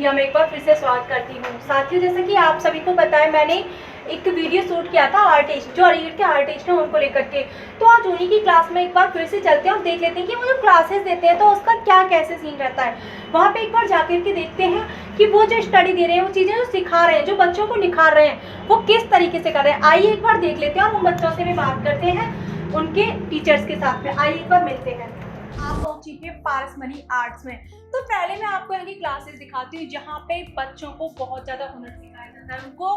Media में एक बार फिर से स्वागत करती हूँ। साथियों, जैसा कि आप सभी को पता है, मैंने एक वीडियो शूट किया था आर्टिस्ट, जो अलीगढ़ के आर्टिस्ट हैं उनको लेकर के। तो आज उन्हीं की क्लास में एक बार फिर से चलते हैं और देख लेते हैं कि वो जो क्लासेस देते हैं तो उसका क्या कैसे सीन रहता है। वहाँ पे एक बार जाकर के देखते हैं कि वो जो स्टडी दे रहे हैं, वो चीज़ें जो सिखा रहे हैं, जो बच्चों को निखार रहे हैं, वो किस तरीके से कर रहे हैं। आइए एक बार देख लेते हैं और उन बच्चों से भी बात करते हैं, उनके टीचर्स के साथ में। आइए एक बार मिलते हैं। आप पहुंची है पारसमणि आर्ट्स में। तो पहले मैं आपको यहाँ की क्लासेस दिखाती हूँ, जहाँ पे बच्चों को बहुत ज़्यादा हुनर सिखाया जाता है, उनको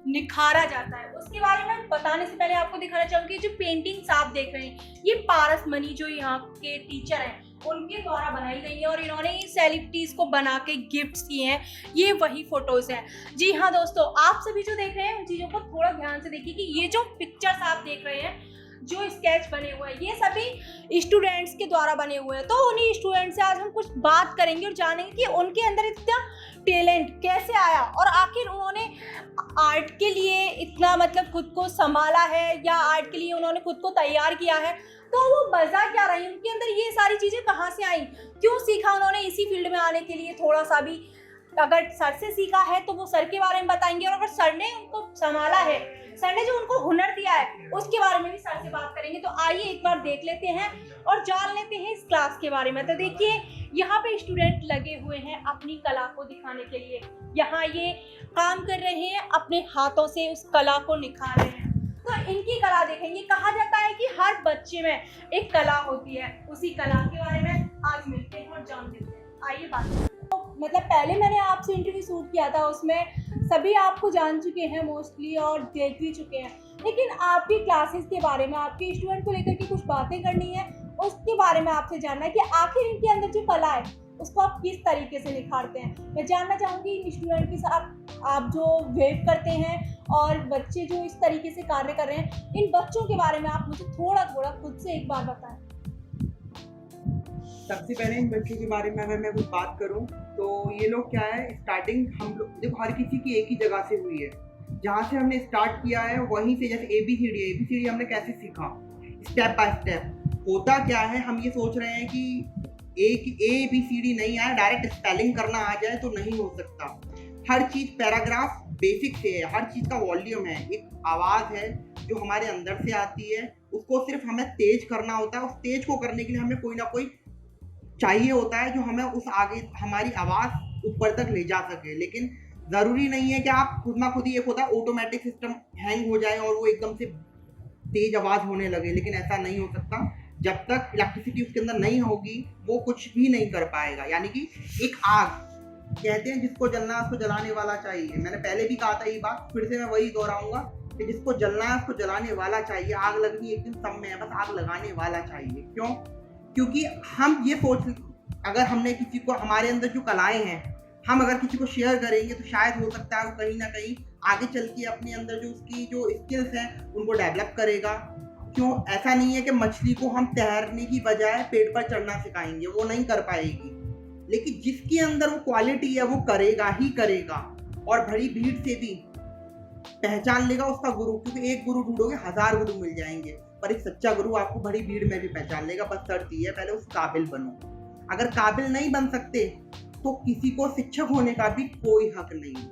निखारा जाता है। उसके बारे में बताने से पहले आपको दिखाना चाहूँगी, जो पेंटिंग्स आप देख रहे हैं, ये पारसमणि जो यहाँ के टीचर हैं उनके द्वारा बनाई गई है और इन्होंने सेलिब्रिटीज़ को बना के गिफ्ट्स किए हैं। ये वही फोटोज़ हैं। जी हाँ दोस्तों, आप सभी जो देख रहे हैं उन चीज़ों को थोड़ा ध्यान से देखिए कि ये जो पिक्चर्स आप देख रहे हैं, जो स्केच बने हुए हैं, ये सभी स्टूडेंट्स के द्वारा बने हुए हैं। तो उन्हीं स्टूडेंट्स से आज हम कुछ बात करेंगे और जानेंगे कि उनके अंदर इतना टैलेंट कैसे आया और आखिर उन्होंने आर्ट के लिए इतना मतलब खुद को संभाला है या आर्ट के लिए उन्होंने खुद को तैयार किया है। तो वो वजह क्या रही, उनके अंदर ये सारी चीज़ें कहाँ से आई, क्यों सीखा उन्होंने इसी फील्ड में आने के लिए। थोड़ा सा भी अगर सर से सीखा है तो वो सर के बारे में बताएंगे, और अगर सर ने उनको संभाला है, सर ने जो उनको हुनर दिया है, उसके बारे में भी सर से बात करेंगे। तो आइए एक बार देख लेते हैं और जान लेते हैं इस क्लास के बारे में। तो देखिए, यहाँ पे स्टूडेंट लगे हुए हैं अपनी कला को दिखाने के लिए। यहाँ ये काम कर रहे हैं, अपने हाथों से उस कला को निखार रहे हैं। तो इनकी कला देखेंगे। कहा जाता है कि हर बच्चे में एक कला होती है। उसी कला के बारे में आज मिलते हैं और जान लेते हैं। आइए बात करते हैं। मतलब पहले मैंने आपसे इंटरव्यू शूट किया था, उसमें सभी आपको जान चुके हैं मोस्टली और देख भी चुके हैं, लेकिन आपकी क्लासेस के बारे में, आपके स्टूडेंट को लेकर के कुछ बातें करनी है, उसके बारे में आपसे जानना है कि आखिर इनके अंदर जो कला है उसको आप किस तरीके से निखारते हैं। मैं जानना चाहूँगी इन स्टूडेंट के साथ आप जो वेट करते हैं और बच्चे जो इस तरीके से कार्य कर रहे हैं, इन बच्चों के बारे में आप मुझे थोड़ा थोड़ा खुद से एक बार बताएं। सबसे पहले इन बच्चों के बारे में अगर मैं कुछ बात करूं तो ये लोग क्या है, स्टार्टिंग हम लोग देखो हर किसी की एक ही जगह से हुई है। जहाँ से हमने स्टार्ट किया है वहीं से, जैसे एबीसीडी हमने कैसे सीखा, स्टेप बाय स्टेप। होता क्या है, हम ये सोच रहे हैं कि एक ABCD नहीं आए, डायरेक्ट स्पेलिंग करना आ जाए तो नहीं हो सकता। हर चीज़ पैराग्राफ बेसिक से है, हर चीज़ का वॉल्यूम है, एक आवाज़ है जो हमारे अंदर से आती है, उसको सिर्फ हमें तेज करना होता है। उस तेज को करने के लिए हमें कोई ना कोई चाहिए होता है जो हमें उस आगे हमारी आवाज़ ऊपर तक ले जा सके। लेकिन ज़रूरी नहीं है कि आप खुद ना खुद ही, एक होता है ऑटोमेटिक सिस्टम हैंग हो जाए और वो एकदम से तेज आवाज़ होने लगे, लेकिन ऐसा नहीं हो सकता। जब तक इलेक्ट्रिसिटी उसके अंदर नहीं होगी वो कुछ भी नहीं कर पाएगा। यानी कि एक आग कहते हैं, जिसको जलना है उसको जलाने वाला चाहिए। मैंने पहले भी कहा था ये बात, फिर से मैं वही दोहराऊंगा कि जिसको जलना है उसको जलाने वाला चाहिए। आग लगनी एक दिन सब में है, बस आग लगाने वाला चाहिए। क्यों? क्योंकि हम ये सोच, अगर हमने किसी को, हमारे अंदर जो कलाएं हैं, हम अगर किसी को शेयर करेंगे तो शायद हो सकता है वो कहीं ना कहीं आगे चल के अपने अंदर जो उसकी जो स्किल्स हैं उनको डेवलप करेगा। क्यों? ऐसा नहीं है कि मछली को हम तैरने की बजाय पेड़ पर चढ़ना सिखाएंगे, वो नहीं कर पाएगी। लेकिन जिसके अंदर वो क्वालिटी है वो करेगा ही करेगा, और बड़ी भीड़ से भी पहचान लेगा उसका गुरु। क्योंकि एक गुरु ढूंढोगे 1000 गुरु मिल जाएंगे, पर एक सच्चा गुरु आपको बड़ी भीड़ में भी पहचान लेगा। बस शर्त ये है, पहले उस काबिल बनो। अगर काबिल नहीं बन सकते तो किसी को शिक्षक होने का भी कोई हक नहीं।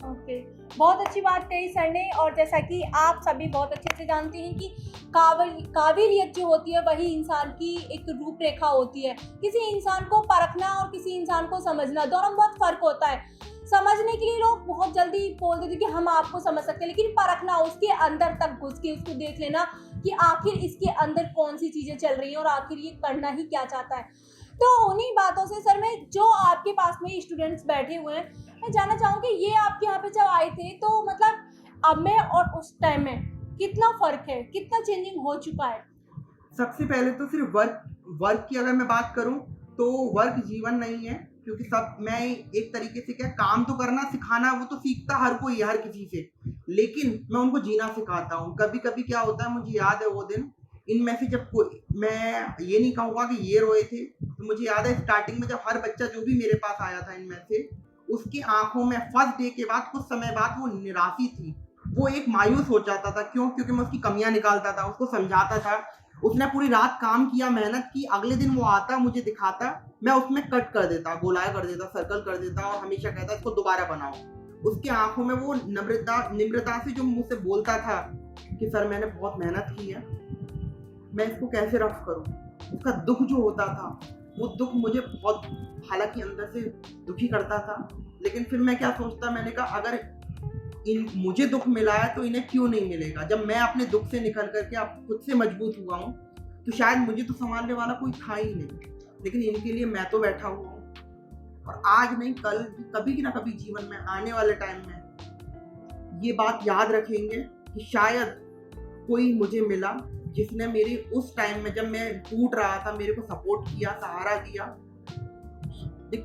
ओके, बहुत अच्छी बात कही सर ने। और जैसा कि आप सभी बहुत अच्छे से जानते हैं कि काबिलियत जो होती है वही इंसान की एक रूपरेखा होती है। किसी इंसान को परखना और किसी इंसान को समझना, दोनों में बहुत फर्क होता है। समझने के लिए लोग बहुत जल्दी बोल देते हैं कि हम आपको समझ सकते हैं, लेकिन परखना, उसके अंदर तक घुस के उसको देख लेना कि आखिर इसके अंदर कौन सी चीज़ें चल रही हैं और आखिर ये करना ही क्या चाहता है। तो उन्हीं बातों से सर, मैं जो आपके पास में स्टूडेंट्स बैठे हुए हैं, मैं जानना चाहूँगी ये आपके यहाँ पे जब आए थे तो मतलब अब में और उस टाइम में कितना फ़र्क है, कितना चेंजिंग हो चुका है? सबसे पहले तो सिर्फ वर्क की अगर मैं बात करूं तो वर्क जीवन नहीं है। क्योंकि सब, मैं एक तरीके से क्या, काम तो करना, सिखाना वो तो सीखता हर कोई है, हर किसी से, लेकिन मैं उनको जीना सिखाता हूँ। कभी कभी क्या होता है, मुझे याद है वो दिन, इनमें से जब कोई, मैं ये नहीं कहूँगा कि ये रोए थे, तो मुझे याद है स्टार्टिंग में जब हर बच्चा जो भी मेरे पास आया था इनमें से, उसकी आंखों में फर्स्ट डे के बाद कुछ समय बाद वो निराशी थी, वो एक मायूस हो जाता था। क्यों? क्योंकि मैं उसकी कमियां निकालता था, उसको समझाता था, उसने पूरी रात काम किया, मेहनत की, अगले दिन वो आता मुझे दिखाता, मैं उसमें कट कर देता, गोलाया कर देता, सर्कल कर देता और हमेशा कहता इसको दोबारा बनाओ। उसकी आंखों में वो निम्रता से जो मुझसे बोलता था कि सर मैंने बहुत मेहनत की है, मैं इसको कैसे रफ करूं। उसका दुख जो होता था वो दुख मुझे बहुत हालांकि अंदर से दुखी करता था, लेकिन फिर मैं क्या सोचता, मैंने कहा अगर मुझे दुख मिला है तो इन्हें क्यों नहीं मिलेगा। जब मैं अपने दुख से निकल करके अब खुद से मजबूत हुआ हूँ तो शायद मुझे तो संभालने वाला कोई था ही नहीं, लेकिन इनके लिए मैं तो बैठा हुआ हूँ। और आज नहीं कल कभी ना कभी जीवन में आने वाले टाइम में ये बात याद रखेंगे कि शायद कोई मुझे मिला जिसने मेरी उस टाइम में जब मैं टूट रहा था मेरे को सपोर्ट किया, सहारा दिया।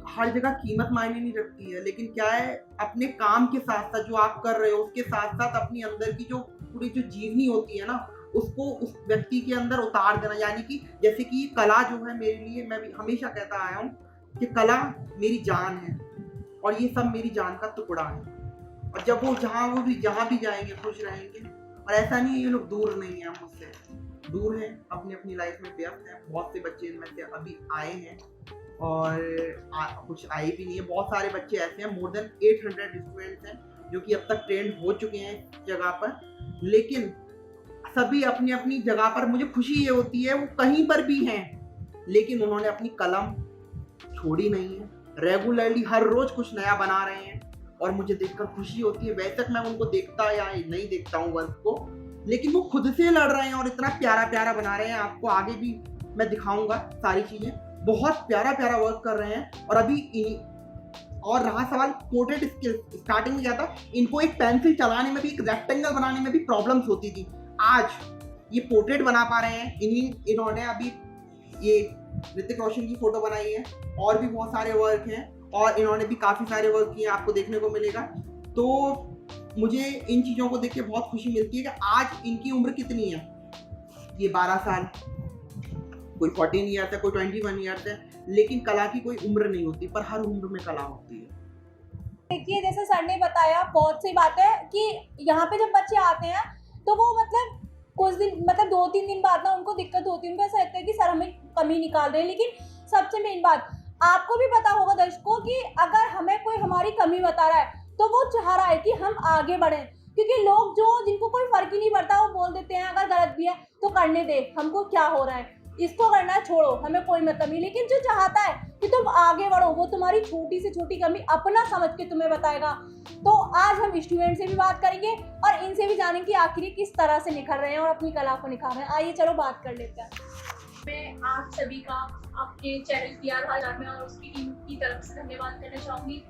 हर जगह कीमत मायने नहीं रखती है, लेकिन क्या है अपने काम के साथ साथ जो आप कर रहे हो उसके साथ साथ अपनी अंदर की जो पूरी जो जीवनी होती है ना उसको उस व्यक्ति के अंदर उतार देना। यानी कि जैसे कि कला जो है मेरे लिए, मैं भी हमेशा कहता आया हूँ कि कला मेरी जान है और ये सब मेरी जान का टुकड़ा है। और जब वो जहाँ भी जाएंगे खुश रहेंगे। और ऐसा नहीं है ये लोग दूर नहीं है, मुझसे दूर हैं, अपनी अपनी लाइफ में व्यस्त हैं। बहुत से बच्चे इनमें से अभी आए हैं और कुछ आए भी नहीं है। बहुत सारे बच्चे ऐसे हैं, मोर देन 800 स्टूडेंट्स हैं जो कि अब तक ट्रेंड हो चुके हैं जगह पर। लेकिन सभी अपनी अपनी जगह पर, मुझे खुशी ये होती है वो कहीं पर भी हैं लेकिन उन्होंने अपनी कलम छोड़ी नहीं है। रेगुलरली हर रोज कुछ नया बना रहे हैं और मुझे देखकर खुशी होती है। वैसे तक मैं उनको देखता या नहीं देखता हूँ वर्क को, लेकिन वो खुद से लड़ रहे हैं और इतना प्यारा प्यारा बना रहे हैं। आपको आगे भी मैं दिखाऊंगा सारी चीजें, बहुत प्यारा प्यारा वर्क कर रहे हैं। और अभी और रहा सवाल पोर्ट्रेट स्किल्स, स्टार्टिंग में क्या था, इनको एक पेंसिल चलाने में भी, एक रेक्टेंगल बनाने में भी प्रॉब्लम्स होती थी। आज ये पोर्ट्रेट बना पा रहे हैं। इन्होंने अभी ये ऋतिक रोशन की फोटो बनाई है और भी बहुत सारे वर्क हैं और इन्होंने भी काफी सारे वर्क किए, आपको देखने को मिलेगा। तो मुझे इन चीजों को देख के बहुत खुशी मिलती है कि आज इनकी उम्र कितनी है, ये 12 साल, कोई 14 ईयर्स है, कोई 21 ईयर्स है, लेकिन कला की कोई उम्र नहीं होती, पर हर उम्र में कला होती है। देखिए जैसे सर ने बताया बहुत सी बात है कि यहाँ पे जब बच्चे आते हैं तो वो मतलब कुछ दिन, मतलब 2-3 दिन बाद ना उनको दिक्कत होती है। उनको ऐसा लगता है कि सर हमें कमी निकाल रहे हैं। लेकिन सबसे मेन बात आपको भी पता होगा दर्शकों कि अगर हमें कोई हमारी कमी बता रहा है तो वो चाह रहा है कि हम आगे बढ़ें, क्योंकि लोग जो जिनको कोई फर्क ही नहीं पड़ता वो बोल देते हैं अगर गलत भी है तो करने दे, हमको क्या हो रहा है, इसको करना है छोड़ो, हमें कोई मतलब नहीं। लेकिन जो चाहता है कि तुम आगे बढ़ो वो तुम्हारी छोटी से छोटी कमी अपना समझ के तुम्हें बताएगा। तो आज हम स्टूडेंट से भी बात करेंगे और इनसे भी जानेंगे कि आखिर ये किस तरह से निखर रहे हैं और अपनी कला को निखार रहे हैं। आइए चलो बात कर लेते हैं। मैं आप सभी का आपके चैनल PR हाल में और उसकी टीम की तरफ से धन्यवाद करना चाहूँगी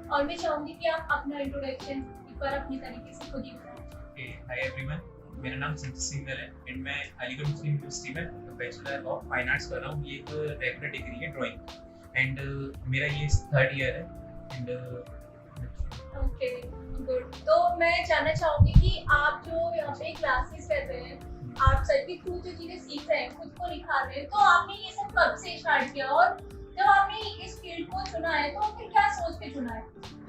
और मैं चाहूँगी कि आप अपना इंट्रोडक्शन एक बार अपनी तरीके से खुद ही बताएं। हाय एवरीवन, मेरा नाम संजय सिंगल है एंड मैं अलीगढ़ मुस्लिम यूनिवर्सिटी में बैचलर ऑफ फाइन आर्ट्स कर रहा हूँ। ये एक रेगुलर डिग्री है ड्राइंग एंड मेरा ये 3rd ईयर है एंड ओके गुड। तो मैं जानना चाहूँगी कि आप जो यहाँ पे क्लासेस कर रहे हैं, आप सर के थ्रू जो चीज़ें सीख रहे हैं, खुद को निखार रहे हैं, तो आपने ये सब कब से स्टार्ट किया और जब आपने इस फील्ड को चुना है तो फिर क्या सोच के चुना है?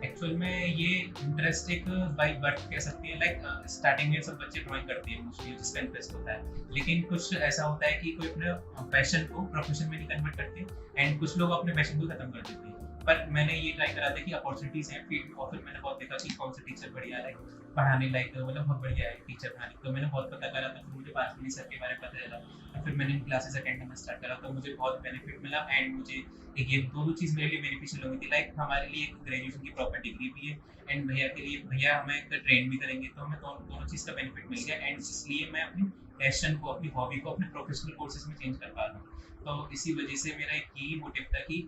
एक्चुअल में ये इंटरेस्ट एक बाई बर्थ कह सकती है। लाइक स्टार्टिंग में सब बच्चे ड्राइंग करते हैं मोस्टली, जिसका इंटरेस्ट होता है, लेकिन कुछ ऐसा होता है कि कोई अपने पैशन को प्रोफेशन में नहीं कन्वर्ट करते एंड कुछ लोग अपने पैशन को खत्म कर देते हैं। पर मैंने ये ट्राई करा था कि अपॉर्चुनिटीज हैं फील्ड में और फिर मैंने बहुत देखा कि कौन सा टीचर बढ़िया है पढ़ाने लायक, मतलब बहुत बढ़िया है टीचर पढ़ाने। तो मैंने बहुत पता करा था, फिर मुझे पार्सली सर के बारे में पता चला, फिर मैंने क्लासेस अटेंड करना स्टार्ट करा तो मुझे बहुत बेनिफिट मिला एंड मुझे एक ये दोनों चीज़ मेरे लिए बेनिफिशियल हुई थी। लाइक हमारे लिए एक ग्रेजुएशन की प्रॉपर डिग्री भी है एंड भैया के लिए, भैया हमें ट्रेन भी करेंगे तो हमें दोनों चीज़ का बेनिफिट मिल गया एंड इसलिए मैं अपनी पैशन को, अपनी हॉबी को अपने प्रोफेशनल कोर्सेज में चेंज कर पा रहा हूँ। तो इसी वजह से मेरा एक यही मोटिव था कि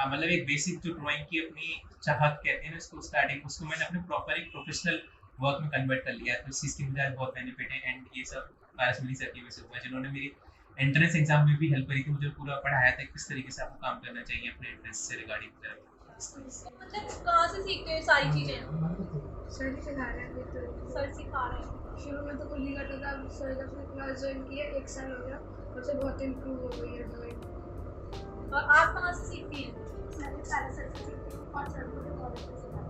मतलब एक बेसिक जो ड्राइंग की अपनी चाहत कहते हैं ना इसको, स्टार्टिंग उसको मैंने अपने प्रॉपर एक प्रोफेशनल वर्क में कन्वर्ट कर लिया। तो इस चीज़ की मुझे बहुत बेनिफिट है एंड ये सब पारसमणि सर की वजह से हुआ, जिन्होंने मेरी एंट्रेंस एग्जाम में भी हेल्प करी थी, मुझे पूरा पढ़ाया था किस तरीके से आपको काम करना चाहिए अपने एंट्रेंस से रिगार्डिंग। मतलब कहाँ से सीखते हो सारी चीज़ें? सर ही सिखा रहे हैं। सर सिखा रहे हैं। शुरू में तो कुछ नहीं करता था, अब सर जब से क्लास ज्वाइन की है 1 साल हो गया, उससे बहुत इम्प्रूव हो गई है ड्राइंग। और आप कहाँ से सीखती हैं? मैंने सारे सर से सीखी और सर को कॉलेज में सिखाया।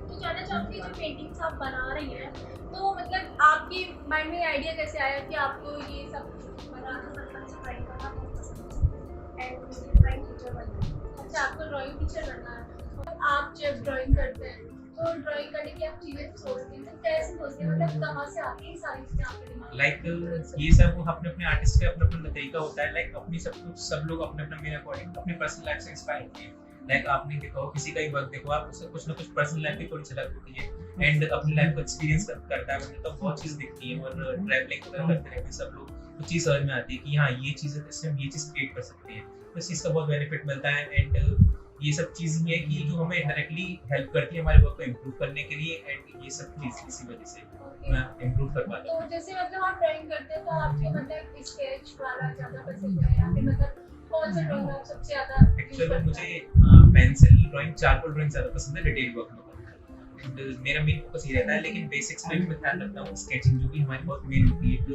तो जानना चाहूँगी जो पेंटिंग्स आप बना रही हैं, तो मतलब आपके माइंड में आइडिया कैसे आया कि आपको ये सब बनाना ड्राइंग करना बहुत पसंद है एंड मुझे ड्राइंग टीचर बनना है? अच्छा, आपको ड्राइंग टीचर बनना है। और आप जब ड्राइंग करते हैं तो ड्राइंग करने की आप चीज़ें सोचते हैं, तो कैसे सोचते हैं, मतलब कहाँ से आती है सारी चीज़ें आपके दिमाग में? लाइक ये सब अपने अपने आर्टिस्ट का अपना अपना तरीका होता है। लाइक अपनी सब लोग अपने अपने मेरे अकॉर्डिंग अपनी पर्सनल लाइफ से इंस्पायर होते हैं। लाइक आपने देखा हो किसी का ही वर्क देखो, आप उससे कुछ ना कुछ पर्सनल लाइफ की थोड़ी झलक होती है एंड अपनी लाइफ को एक्सपीरियंस करता है बंदा, तो बहुत चीज़ दिखती है। और ट्रैवलिंग करते रहते हैं सब लोग, तो चीज़ समझ में आती है कि हाँ ये चीज़ है, इससे हम ये चीज़ क्रिएट कर सकते हैं। तो इस चीज़ का बहुत बेनिफिट मिलता है। एंड ये सब चीज़ ये है कि जो हमें डायरेक्टली हेल्प करती है हमारे वर्क को इम्प्रूव करने के लिए। एंड ये सब चीज़ इसी वजह से मैं इम्प्रूव कर पाता हूँ। तो जैसे मतलब आप ड्राइंग करते हैं तो आपको मतलब स्केच वाला ज़्यादा पसंद है या फिर मतलब कौन सा ड्राइंग आप सबसे ज़्यादा यूज एक्चुअली करते मुझे हैं? पेंसिल ड्राइंग, चारकोल ड्राइंग ज़्यादा पसंद है डिटेल वर्क में। एंड मेरा मेन फोकस ये रहता है, लेकिन बेसिक्स में भी मैं ध्यान रखता हूँ। स्केचिंग जो कि हमारी बहुत मेन होती है, जो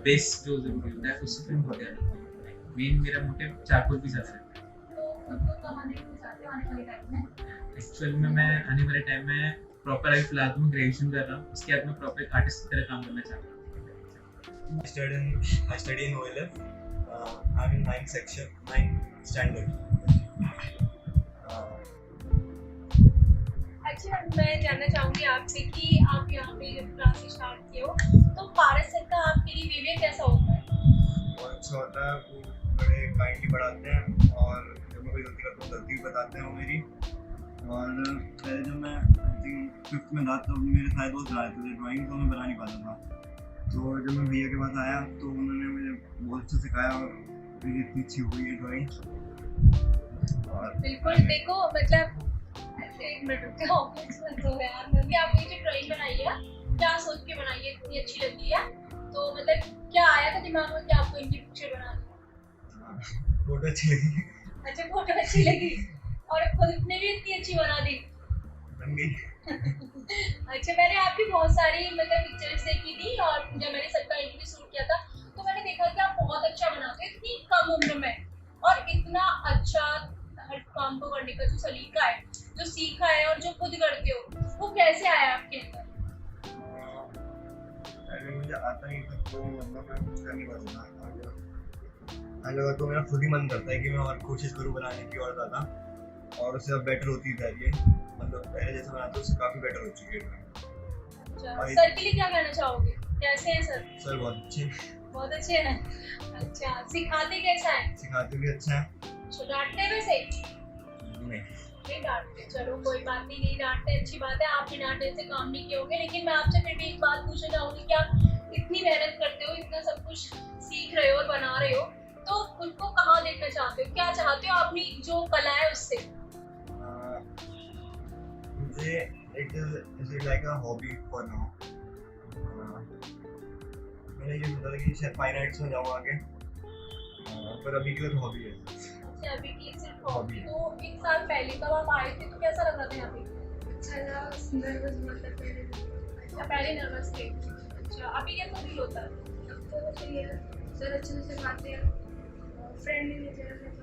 बेस जो जरूरी होता है उससे मैं बहुत ध्यान रखता हूँ। मेन मेरा मोटिव चारकोल भी ज़्यादा रहता है। तो खुद को कहाँ देखना चाहते हो आने वाले टाइम में? एक्चुअल में मैं आने वाले टाइम में प्रॉपर अभी फिलहाल तो मैं ग्रेजुएशन कर रहा हूँ, उसके बाद मैं प्रॉपर एक आर्टिस्ट की तरह काम करना चाहता हूँ। I study in OLF. I'm in 9th standard. अच्छा, मैं जानना चाहूँगी आपसे कि आप यहाँ पे जब क्लास स्टार्ट किए हो तो पारस सर का आपके लिए बिहेवियर कैसा होता है? बहुत अच्छा होता है, वो बड़े काइंडली पढ़ाते हैं और जब मैं कोई गलती करता हूँ गलती भी बताते हैं वो मेरी। और पहले जब मैं आई थिंक 5th में था तब मेरे सारे दोस्त बना लेते थे ड्राइंग, तो मैं बना नहीं पाता था। तो जब मैं भैया के पास आया तो उन्होंने मुझे बहुत अच्छा सिखाया और मेरी इतनी अच्छी हो गई है ड्राइंग। और बिल्कुल, देखो मतलब एक मिनट रुक जाओ, तो यार मैं भी आपने जो ड्राइंग बनाई है क्या सोच के बनाई है, इतनी अच्छी लगी है, तो मतलब क्या आया था दिमाग में कि आपको इनकी पिक्चर बनानी है? फोटो अच्छी लगी। अच्छा, फोटो अच्छी लगी और खुद ने भी इतनी अच्छी बना दी। बन गई। अच्छा, मैंने आपकी बहुत सारी मतलब पिक्चर्स देखी थी और जब मैंने सबका इंटरव्यू शूट किया था तो मैंने देखा कि आप बहुत अच्छा बनाते हो इतनी कम उम्र में, और इतना अच्छा हर काम को करने का जो सलीका है, जो सीखा है और जो खुद करते हो, वो कैसे आया आपके अंदर? अरे मुझे आता ही था तो मतलब मैं कुछ कर नहीं पाता था। आगे लगा तो मेरा खुद ही मन करता है कि मैं और कोशिश करूँ बनाने की और ज़्यादा, और उससे अब बेटर होती जा रही है। मतलब पहले जैसे बनाता हूँ उससे काफ़ी बेटर हो चुकी है। अच्छा, सर के लिए क्या कहना चाहोगे, कैसे हैं सर? सर बहुत अच्छे हैं। अच्छा, सिखाते कैसा है? सिखाते भी अच्छा है। अच्छा, डांटते वैसे? नहीं। नहीं डांटते, चलो कोई बात नहीं डांटते, अच्छी बात है। आप भी डांटने से काम नहीं किए होंगे, लेकिन मैं आपसे फिर भी एक बात पूछना चाहूँगी कि आप इतनी मेहनत करते हो, इतना सब कुछ सीख रहे हो और बना रहे हो, तो खुद को कहाँ देखना चाहते हो, क्या चाहते हो अपनी जो कला है उससे? मुझे it like a hobby for now. मैंने ये सोचा था कि शायद फाइन आर्ट्स में जाऊँ आगे, पर अभी के लिए तो हॉबी है। अच्छा, अभी की सिर्फ हॉबी। तो एक साल पहले कब आप आए थे तो कैसा लग रहा था यहाँ पे? अच्छा लगा, नर्वस बहुत था पहले। अच्छा, पहले नर्वस थे। अच्छा, अभी कैसा फील होता है? अब तो सही है, सर अच्छे से सिखाते हैं, फ्रेंडली नेचर है।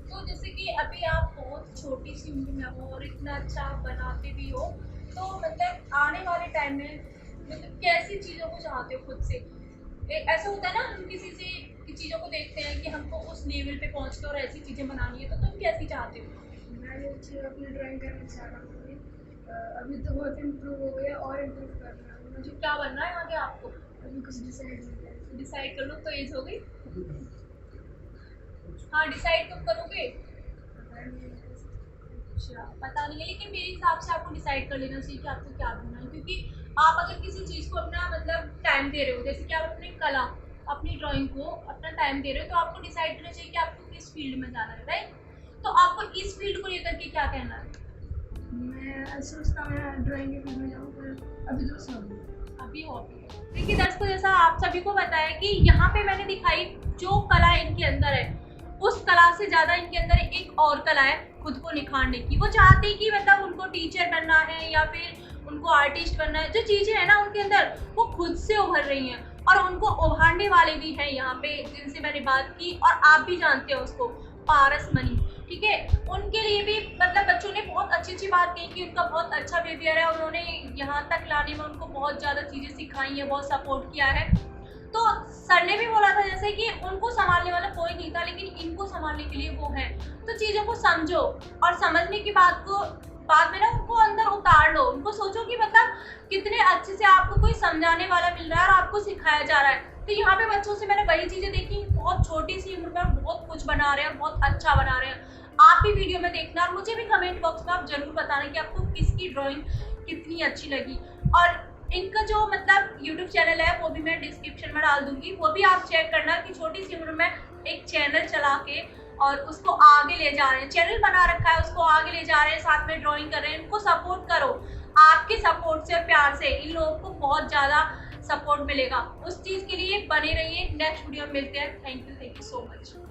तो जैसे कि अभी आप बहुत छोटी सी उम्र में हो और इतना अच्छा आप बनाते भी हो, तो मतलब आने वाले टाइम में मतलब कैसी चीज़ों को चाहते हो खुद से? ऐसा होता है ना, हम किसी से चीज़ों को देखते हैं कि हमको उस लेवल पे पहुँच के और ऐसी चीज़ें बनानी है, तो तुम कैसी चाहते हो? मैं ये चीज़ अपनी ड्राइंग करना चाह रहा हूँ। अभी तो बहुत इम्प्रूव हो गया और इम्प्रूव करना है मुझे। क्या बनना है आगे आपको? अभी कुछ डिसाइड नहीं किया। डिसाइड कर लो, तो एज हो गई। हाँ, डिसाइड कब करोगे? अच्छा, पता नहीं है, लेकिन मेरे हिसाब से आपको डिसाइड कर लेना चाहिए कि आपको क्या बनना है, क्योंकि आप अगर किसी चीज़ को अपना मतलब टाइम दे रहे हो, जैसे कि आप अपनी कला, अपनी ड्राइंग को अपना टाइम दे रहे हो, तो आपको डिसाइड करना चाहिए कि आपको किस फील्ड में जाना है, राइट? तो आपको इस फील्ड को लेकर के क्या कहना है? मैं सोचता हूँ मैं ड्राइंग के फील्ड में जाऊँ, पर अभी तो सब अभी हॉबी है। देखिए दर्शकों, जैसा आप सभी को बताया कि यहाँ पे मैंने दिखाई जो कला इनके अंदर है, उस कला से ज़्यादा इनके अंदर एक और कला है खुद को निखारने की। वो चाहते हैं कि मतलब उनको टीचर बनना है या फिर उनको आर्टिस्ट बनना है, जो चीज़ें हैं ना उनके अंदर वो खुद से उभर रही हैं, और उनको उभारने वाले भी हैं यहाँ पे जिनसे मैंने बात की, और आप भी जानते हो उसको, पारस मनी, ठीक है? उनके लिए भी मतलब बच्चों ने बहुत अच्छी अच्छी अच्छी बात कही कि उनका बहुत अच्छा बिहेवियर है, उन्होंने यहाँ तक लाने में उनको बहुत ज़्यादा चीज़ें सिखाई हैं, बहुत सपोर्ट किया है। तो सर ने भी बोला था जैसे कि उनको संभालने वाला कोई नहीं था, लेकिन इनको संभालने के लिए वो है। तो चीज़ों को समझो और समझने की बात को बाद में ना उनको अंदर उतार लो, उनको सोचो कि मतलब कितने अच्छे से आपको कोई समझाने वाला मिल रहा है और आपको सिखाया जा रहा है। तो यहाँ पे बच्चों से मैंने वही चीज़ें देखी, बहुत छोटी सी उम्र में बहुत कुछ बना रहे हैं और बहुत अच्छा बना रहे हैं। आप भी वीडियो में देखना और मुझे भी कमेंट बॉक्स में आप जरूर बताना कि आपको किसकी ड्राइंग कितनी अच्छी लगी। और इनका जो मतलब यूट्यूब चैनल है वो भी मैं डिस्क्रिप्शन में डाल दूंगी, वो भी आप चेक करना कि छोटी सी उम्र में एक चैनल चला के और उसको आगे ले जा रहे हैं, चैनल बना रखा है, उसको आगे ले जा रहे हैं, साथ में ड्राइंग कर रहे हैं। इनको सपोर्ट करो, आपके सपोर्ट से और प्यार से इन लोगों को बहुत ज़्यादा सपोर्ट मिलेगा। उस चीज़ के लिए बने रहिए। नेक्स्ट वीडियो में मिलते हैं। Thank you so much.